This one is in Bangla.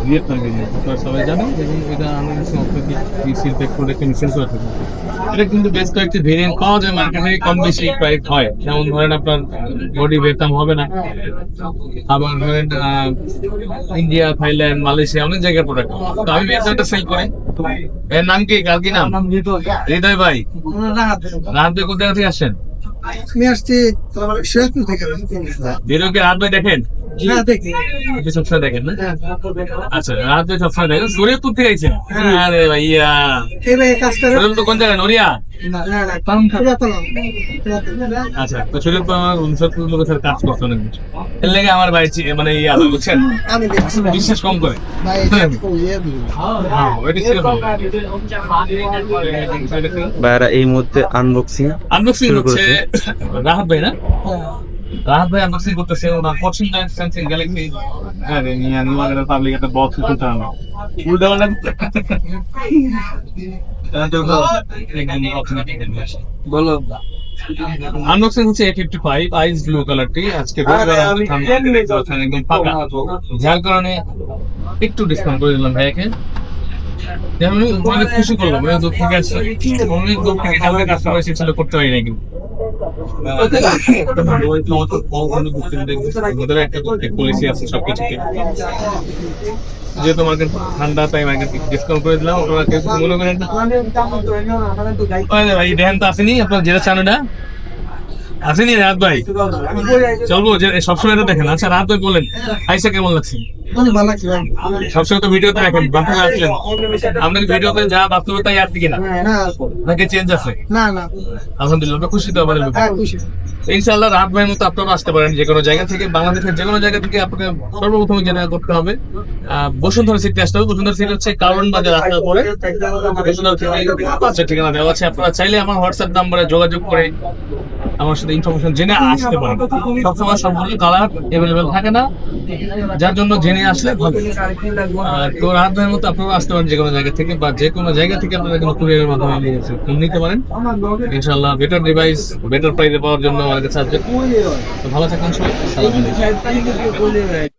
ভিয়েতনাম ভেরিয়েন্ট, আপনারা সবাই জানেন, এবং এটা আমরা সিল প্যাক প্রোডাক্টে মিশন করে থাকি। এটা কিন্তু বেশ কয়েকটি ভেরিয়েন্ট পাওয়া যায় মার্কেটে, কম বেশি প্রাইস হয়। যেমন ধরেন আপনার বডি ভিয়েতনাম হবে না, আবার ধরেন ইন্ডিয়া, থাইল্যান্ড, মালয়েশিয়া অনেক জায়গার প্রোডাক্ট। তো আমি ভিয়েতনামটা সেল করি। এর নাম কি, কার কি নাম? হৃদয় ভাই। রাত ভাই কোথা থেকে আসছেন? আমি আসছি শেরপুর থেকে। ভিডিও কি রাত ভাই দেখেন? হ্যাঁ দেখি। আপনি সবসময় দেখেন না? আচ্ছা, রাত ভাই সবসময় দেখেন। শরীয়তপুর থেকে আইছেন? আরে ভাইয়া, এবার এই কাজটা শরীয়তপুর কোন জায়গায়? নড়িয়া? পুরাতন। আচ্ছা, তো শরীয়তপুর আমার শরীয়তপুর লোকের সাথে কাজ করতে অনেক কিছু। এর লেগে আমার ভাই মানে ইয়া বুঝছেন, আমি দেখছি বিশ্বাস কম করে। ভাই হ্যাঁ, ওইটা ছিল ভালো। ভাইরা এই মুহূর্তে আনবক্সিং আনবক্সিং শুরু হচ্ছে করেছে। রাহাত ভাই না? রাহাত ভাই আনবক্সিং করতেছে ওনার ফরচুন 9 স্যামসাং গ্যালাক্সি। আরে নিয়া নিয়া একটা পাবলিক একটা বক্স খুলতে হবে, উল্টা পাল্টা বলো। আনবক্সিং হচ্ছে A55 আইস ব্লু কালারটি। আজকে একদম ফাঁকা, যার কারণে একটু ডিসকাউন্ট করে দিলাম ভাইয়াকে। আমি অনেক খুশি করলাম, অনেক দুঃখ থেকে আসছে, অনেক দুঃখ থেকে কালকে কাস্টমার এসেছিল, করতে পারি না কিন্তু পলিসি আছে সবকিছুতে। যেহেতু মার্কেট ঠান্ডা, তাই মার্কেট ডিসকাউন্ট করে দিলাম। আপনারা কেউ মনে করেন না ভাই, দেখেন তো আসেনি আপনার যেটা চানুটা আসেনি রাত ভাই, চলবো যে সবসময় তো দেখেন। আচ্ছা রাত ভাই বলেন আইসা কেমন লাগছে? ভালো লাগছে ভাই। সবসময় তো ভিডিওতে দেখেন, বাস্তবে আসলেন, আপনার ভিডিওতে যা বাস্তবতাই আছে কিনা না নাকি চেঞ্জ আছে? না না, আলহামদুলিল্লাহ, আমরা খুশি তো আমাদের ব্যাপারে। হ্যাঁ খুশি। ইনশাআল্লাহ রাত ভাইয়ের মতো আপনারা আসতে পারেন যে কোনো জায়গা থেকে, বাংলাদেশের যে কোনো জায়গা থেকে। আপনাকে সর্বপ্রথম যেটা করতে হবে বসুন্ধরা সিটি আসতে হবে। বসুন্ধরা সিটি হচ্ছে কারণ বাজার রাস্তার পরে বসুন্ধরা সিটি পাঁচটা ঠিকানা দেওয়া আছে। আপনারা চাইলে আমার হোয়াটসঅ্যাপ নাম্বারে যোগাযোগ করে আমার সাথে ইনফরমেশন জেনে আসতে পারেন। সবসময় সবগুলো কালার অ্যাভেলেবেল থাকে না, যার জন্য জেনে আসলে ভালো। তো রাত ভাইয়ের মতো আপনারা আসতে পারেন যে কোনো জায়গা থেকে, বা যে কোনো জায়গা থেকে আপনারা কোনো কুরিয়ারের মাধ্যমে নিতে পারেন। ইনশাআল্লাহ বেটার ডিভাইস বেটার প্রাইসে পাওয়ার জন্য আমাদের সাহায্য। তো ভালো থাকুন সবাই, আসসালামু আলাইকুম।